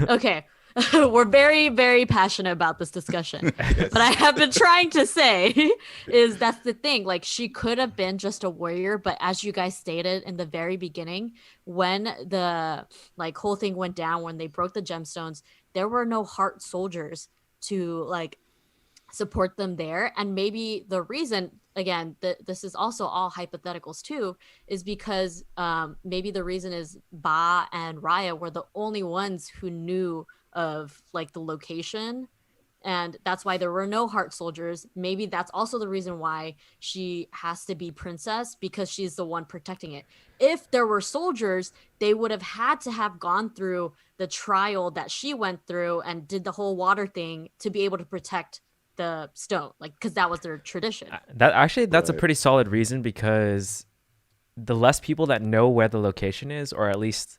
okay. We're very, very passionate about this discussion. But I have been trying to say is that's the thing. Like she could have been just a warrior, but as you guys stated in the very beginning, when the like whole thing went down, when they broke the gemstones, there were no heart soldiers to like support them there. And maybe the reason again, this is also all hypotheticals too, is because maybe the reason is Ba and Raya were the only ones who knew of like the location, and that's why there were no heart soldiers. Maybe that's also the reason why she has to be princess, because she's the one protecting it. If there were soldiers, they would have had to have gone through the trial that she went through and did the whole water thing to be able to protect the stone, like, because that was their tradition. That's a Right. pretty solid reason, because the less people that know where the location is, or at least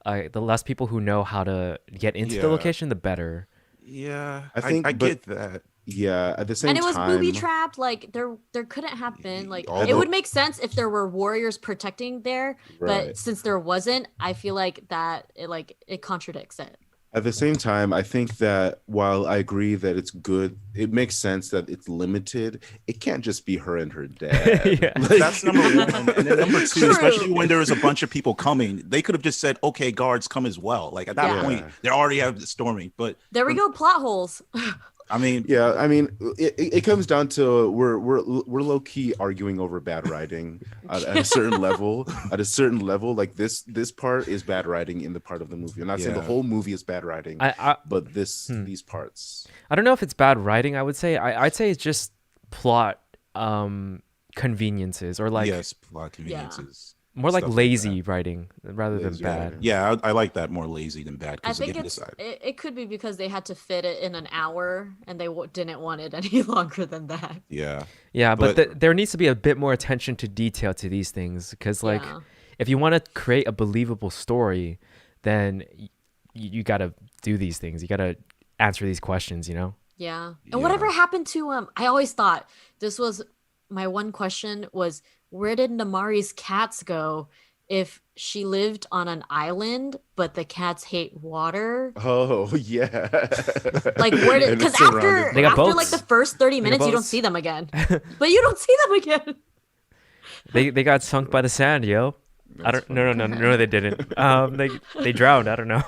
the less people who know how to get into the Yeah. location, the better. Yeah, I think, I but get that. yeah, at the same And it was booby time, trapped. Like there couldn't have been like, All it the would make sense if there were warriors protecting there, right. but since there wasn't, I feel like that it contradicts it. At the same time, I think that while I agree that it's good, it makes sense that it's limited. It can't just be her and her dad. Yeah. That's number one. And then number two, True. especially when there was a bunch of people coming, they could have just said, okay, guards come as well. Like at that Yeah. point, they already have the storming. But There we go, plot holes. I mean, Yeah, I mean, it comes down to we're low key arguing over bad writing at a certain level. At a certain level, like this part is bad writing in the part of the movie. I'm not saying the Yeah. whole movie is bad writing, I but these parts. I don't know if it's bad writing. I would say I'd say it's just plot conveniences, or like yes, plot conveniences. more like stuff like lazy writing rather than Lazy bad. writing. Yeah, I like that more lazy than bad I because they think can it's decide. it could be because they had to fit it in an hour and they didn't want it any longer than that. Yeah. Yeah, but, But- there needs to be a bit more attention to detail to these things, because like Yeah. if you want to create a believable story, then you got to do these things. You got to answer these questions, you know? Yeah. And whatever Yeah. happened to I always thought this was my one question was, where did Namari's cats go if she lived on an island but the cats hate water? Oh yeah. Like where did, And because it's surrounded after They got after like boats. the first 30 got minutes you don't boats. see them again. But you don't see them again. They got sunk by the sand, yo. I That's don't no they didn't. They drowned, I don't know.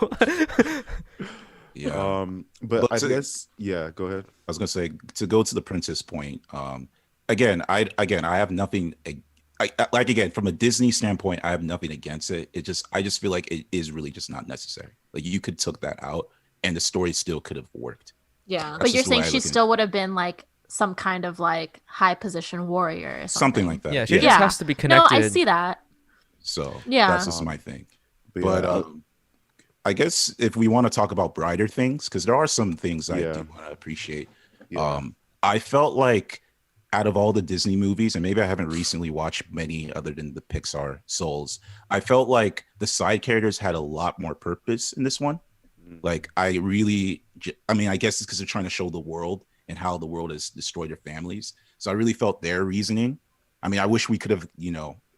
Yeah. But But I to- guess go ahead. I was gonna say to go to the princess point. Again, I have nothing. Like again, from a Disney standpoint, I have nothing against it. I just feel like it is really just not necessary. Like you could took that out, and the story still could have worked. Yeah. That's But you're just the way saying I she look at it. still would have been like some kind of like high position warrior or Something like that. Yeah, she Yeah. just has to be connected. No, I see that. So Yeah. that's just my thing. But yeah, I guess if we want to talk about brighter things, because there are some things I Yeah. do want to appreciate. yeah. I felt like out of all the Disney movies, and maybe I haven't recently watched many other than the Pixar Souls, I felt like the side characters had a lot more purpose in this one. Like I really, I mean, I guess it's because they're trying to show the world and how the world has destroyed their families. So I really felt their reasoning. I mean, I wish we could have,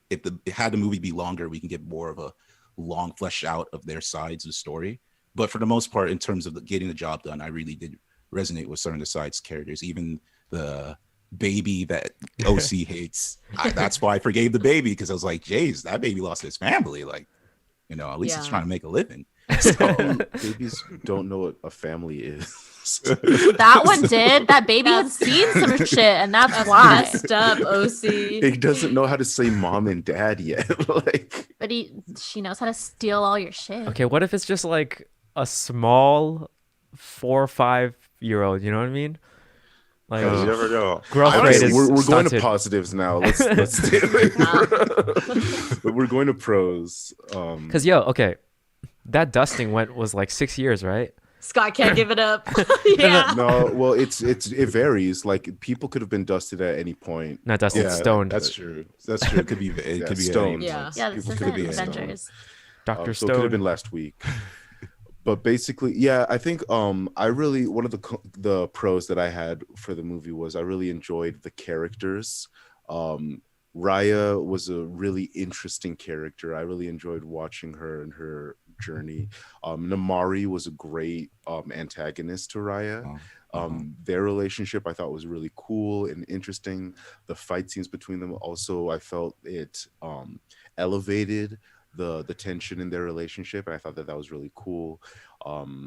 if it had the movie be longer, we can get more of a long flesh out of their sides of the story. But for the most part, in terms of getting the job done, I really did resonate with certain of the sides characters, even the baby that OC hates. That's why I forgave the baby, because I was like, Jays, that baby lost his family. Like, at least it's Yeah. trying to make a living. Babies don't know what a family is. That one did. That baby had That's- seen some shit, and that's why. Messed up, OC. It doesn't know how to say mom and dad yet. Like, But she knows how to steal all your shit. Okay, what if it's just like a small 4 or 5-year-old, you know what I mean? Like You never know. growth okay, rate is we're going to stunted. positives now. Let's stay away but we're going to pros. Cuz okay. That dusting was like 6 years, right? Scott can't give it up. Yeah. No, well, it varies. Like people could have been dusted at any point. Not dusted, stoned. That's true. That's true. It could be. It Yeah, could be. stoned. Yeah. Yeah, this People is could it. be Avengers. Dr. So it could have Stone. been last week. But basically, yeah, I think I really, one of the pros that I had for the movie was I really enjoyed the characters. Raya was a really interesting character. I really enjoyed watching her and her journey. Namari was a great antagonist to Raya. Their relationship I thought was really cool and interesting. The fight scenes between them also, I felt it elevated the tension in their relationship, and I thought that was really cool.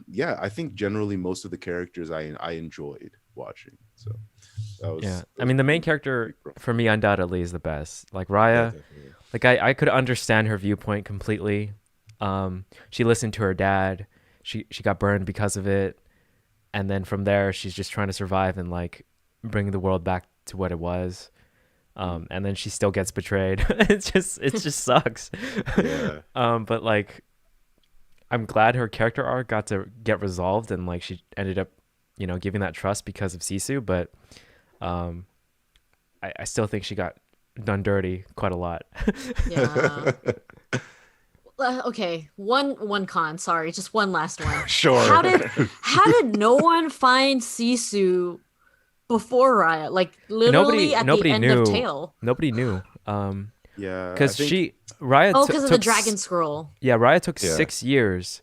Yeah, I think generally most of the characters I enjoyed. watching. So that was Yeah, that I was mean the main pretty character rough. for me undoubtedly is the best. Like Yeah, Raya, definitely. like I could understand her viewpoint completely. She listened to her dad. She got burned because of it, and then from there she's just trying to survive and like bring the world back to what it was. And then she still gets betrayed. It just sucks. Yeah. But like I'm glad her character arc got to get resolved and like she ended up, giving that trust because of Sisu. But um, I still think she got done dirty quite a lot. Yeah. Okay, one con. Sorry, just one last one. Sure. How did no one find Sisu before Raya? Like literally at the Nobody end knew. of Tale. Nobody knew. Yeah, I Because think Raya Oh, because of the took dragon scroll. Yeah, Raya took Yeah. 6 years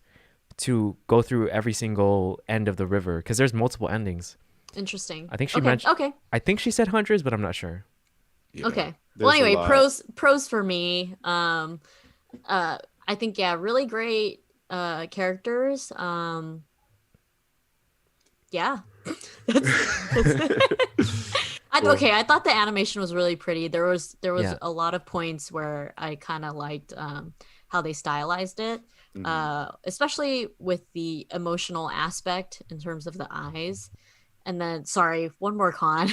to go through every single end of the river because there's multiple endings. Interesting. I think she Okay, mentioned. okay. I think she said hundreds, but I'm not sure. Yeah. Okay. There's Well, a anyway, lot. pros for me. I think yeah, really great characters. Yeah. Okay, I thought the animation was really pretty. There was Yeah. a lot of points where I kind of liked how they stylized it. Especially with the emotional aspect in terms of the eyes. And then, sorry, one more con.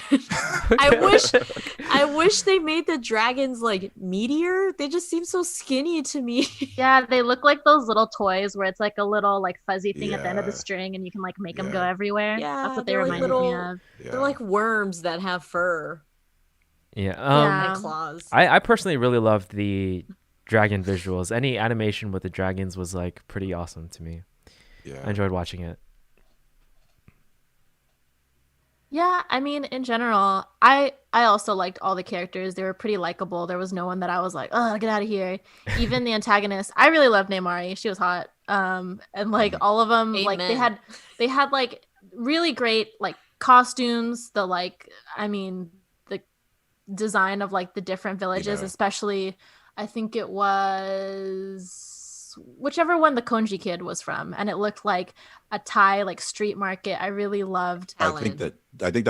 I wish they made the dragons like meteor. They just seem so skinny to me. Yeah, they look like those little toys where it's like a little like fuzzy thing at the end of the Yeah. string and you can like make them go Yeah. everywhere. Yeah, That's what they they're like reminded me little. of. Yeah. They're like worms that have fur Yeah. Yeah. and claws. I personally really loved the dragon visuals. Any animation with the dragons was like pretty awesome to me. Yeah. I enjoyed watching it. Yeah, I mean, in general, I also liked all the characters. They were pretty likable. There was no one that I was like, "Oh, get out of here." Even the antagonist, I really loved Neymari. She was hot. And like all of them, like Amen. they had like really great like costumes. The design of like the different villages, Yeah. especially I think it was whichever one the Konji kid was from, and it looked like a Thai like street market. I really loved I think that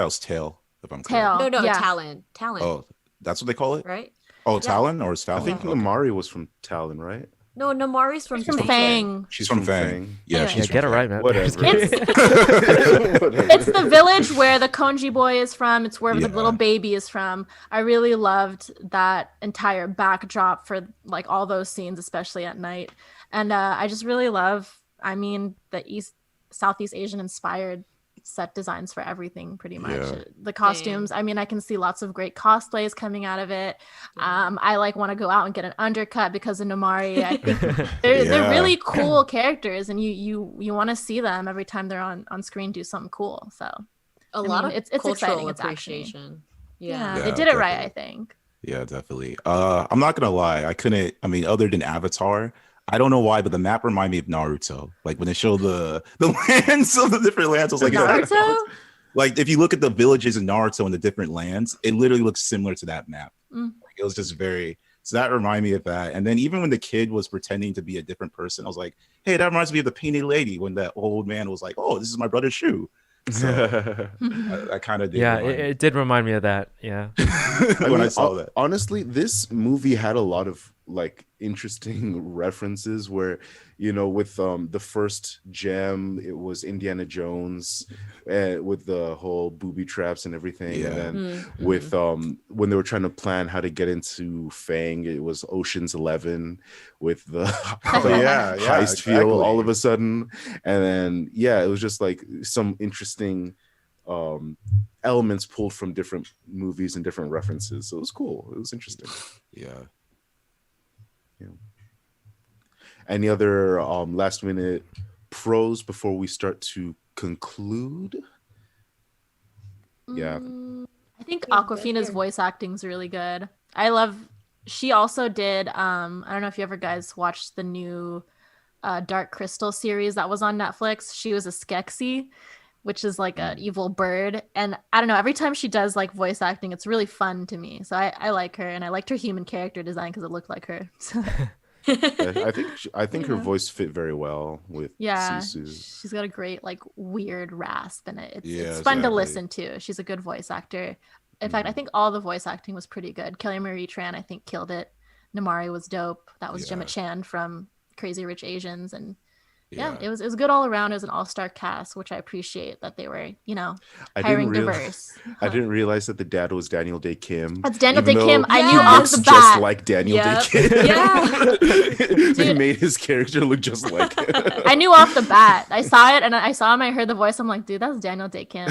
was Tail, if I'm Tail. correct. No, yeah. Talon. Oh, that's what they call it? Right? Oh, Yeah. Talon or is I Talon? think Okay. Namari was from Talon, right? No, Namari's from From Fang. Fang. She's from Fang. Yeah, Anyway. she's Yeah, from get it Fang. right, man. Whatever. It's the village where the Konji boy is from. It's where the Yeah. little baby is from. I really loved that entire backdrop for like all those scenes, especially at night. And I just really love, the Southeast Asian inspired set designs for everything pretty much. Yeah. The costumes, I can see lots of great cosplays coming out of it. I like want to go out and get an undercut because of Namari. I think they're Yeah. really cool characters, and you want to see them every time they're on screen do something cool. So A lot of it's cultural exciting. It's actually appreciation. yeah, Yeah. they Yeah, did it right, definitely. I think. Yeah, definitely. I'm not gonna lie. Other than Avatar, I don't know why, but the map reminded me of Naruto. Like when they show the lands of the different lands, I was like, Naruto? like if you look at the villages in Naruto and the different lands, it literally looks similar to that map. Mm. Like, it was just very. So that reminded me of that. And then even when the kid was pretending to be a different person, I was like, hey, that reminds me of the painted lady when that old man was like, oh, this is my brother's shoe. So I kind of did. Yeah, remind me it did remind me of that. Yeah. when I saw that. Honestly, this movie had a lot of like interesting references where, with the first gem, it was Indiana Jones, with the whole booby traps and everything. Yeah. And then Mhm. with when they were trying to plan how to get into Fang, it was Ocean's 11 with the Yeah, heist feel exactly. all of a sudden. And then it was just like some interesting elements pulled from different movies and different references. So it was cool. It was interesting. Yeah. Any other last minute pros before we start to conclude? Yeah. I think Yeah, Aquafina's here. voice acting is really good. She also did I don't know if you ever guys watched the new Dark Crystal series that was on Netflix. She was a Skeksis, which is like an evil bird. And I don't know, every time she does like voice acting, it's really fun to me. So I like her, and I liked her human character design because it looked like her. I think her Yeah. voice fit very well with Yeah, Sisu. she's got a great like weird rasp in it. It's Yeah, it's fun to exactly. listen to. She's a good voice actor. In fact, I Mhm. think all the voice acting was pretty good. Kelly Marie Tran, I think, killed it. Namari was dope. That was Gemma Yeah, Chan from Crazy Rich Asians, and yeah, yeah. it was good all around. It was an all-star cast, which I appreciate that they were, I didn't hiring real diverse. I didn't realize that the dad was Daniel Day Kim, That's Daniel even Day Kim. though I knew he off looks the just bat. like Daniel Day Yep. Kim. Yeah. They Dude. made his character look just like him. I knew off the bat. I saw it and I saw him. I heard the voice. I'm like, dude, that's Daniel Day Kim.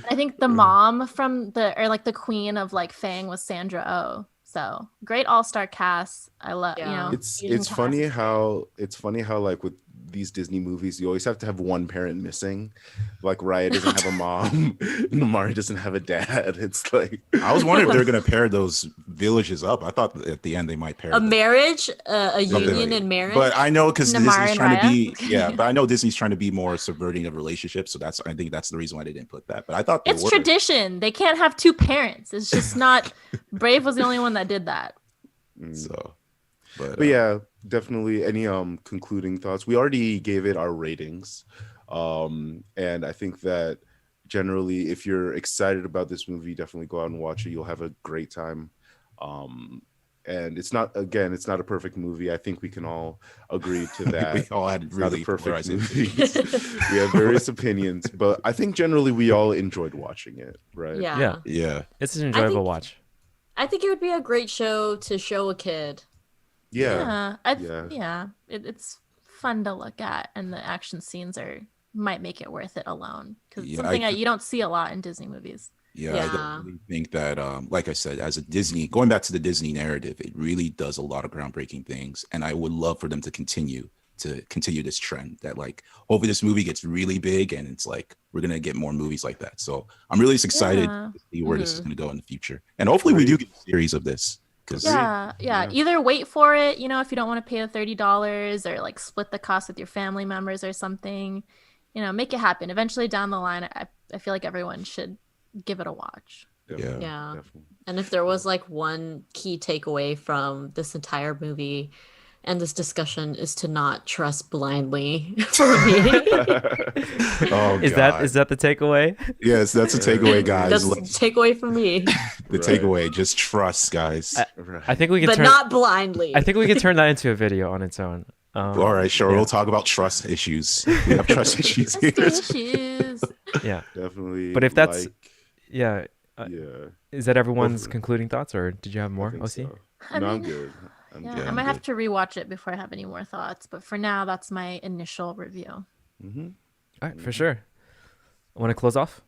I think the mom from the queen of like Fang was Sandra Oh. So great all-star cast. I love, Yeah. It's Asian it's cast funny is great. how like with these Disney movies, you always have to have one parent missing. Like Raya doesn't have a mom, Namari doesn't have a dad. It's like I was wondering if they're gonna pair those villages up. I thought at the end they might pair A them. marriage, a Something union like- and marriage. But I know because Namari Disney's and trying to be, Raya? but I know Disney's trying to be more subverting of relationships. So I think that's the reason why they didn't put that. But I thought they It's were. tradition. They can't have two parents. It's just not. Brave was the only one that did that. Mm. So, But yeah, definitely. Any concluding thoughts? We already gave it our ratings, and I think that generally, if you're excited about this movie, definitely go out and watch it. You'll have a great time. And it's not a perfect movie. I think we can all agree to that. we all had It's not a really perfect polarizing movie. opinions. We have various opinions, but I think generally we all enjoyed watching it, right? yeah. Yeah. Yeah, It's an enjoyable think- watch. I think it would be a great show to show a kid. Yeah. Yeah. It's fun to look at, and the action scenes might make it worth it alone because it's Yeah, something I- that you don't see a lot in Disney movies. yeah. I Yeah. definitely think that, like I said, as a Disney, going back to the Disney narrative, it really does a lot of groundbreaking things, and I would love for them to continue this trend. That like, hopefully, this movie gets really big, and it's like we're gonna get more movies like that. So I'm really excited Yeah. to see where this is gonna go in the future, and hopefully, we do get a series of this. Because Yeah. Yeah. Either wait for it, if you don't want to pay the $30 or like split the cost with your family members or something, make it happen. Eventually down the line, I feel like everyone should give it a watch. Definitely, Yeah. definitely. And if there was like one key takeaway from this entire movie and this discussion is to not trust blindly for me. oh, Is God. that the takeaway? Yes, that's a takeaway, guys. That's Look, takeaway from me. the Right. takeaway, just trust, guys. Right. I think we can But turn. not blindly. I think we can turn that into a video on its own. All right, sure. yeah. We'll talk about trust issues. We have trust issues here. Issues. Yeah, Definitely. but if that's like, yeah, yeah. is that everyone's for it. concluding thoughts, or did you have I more, think OC? so. I No, I'm mean, good. I'm Yeah, good. I I'm might have good. to rewatch it before I have any more thoughts, but for now, that's my initial review. Mm-hmm. All right, for sure. Want to close off?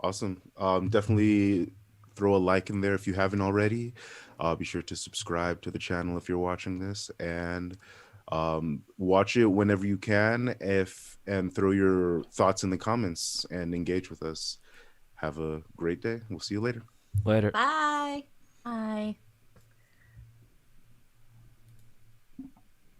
Awesome. Definitely throw a like in there if you haven't already. Be sure to subscribe to the channel if you're watching this, and watch it whenever you can. And throw your thoughts in the comments and engage with us. Have a great day. We'll see you later. Later. Bye. Bye.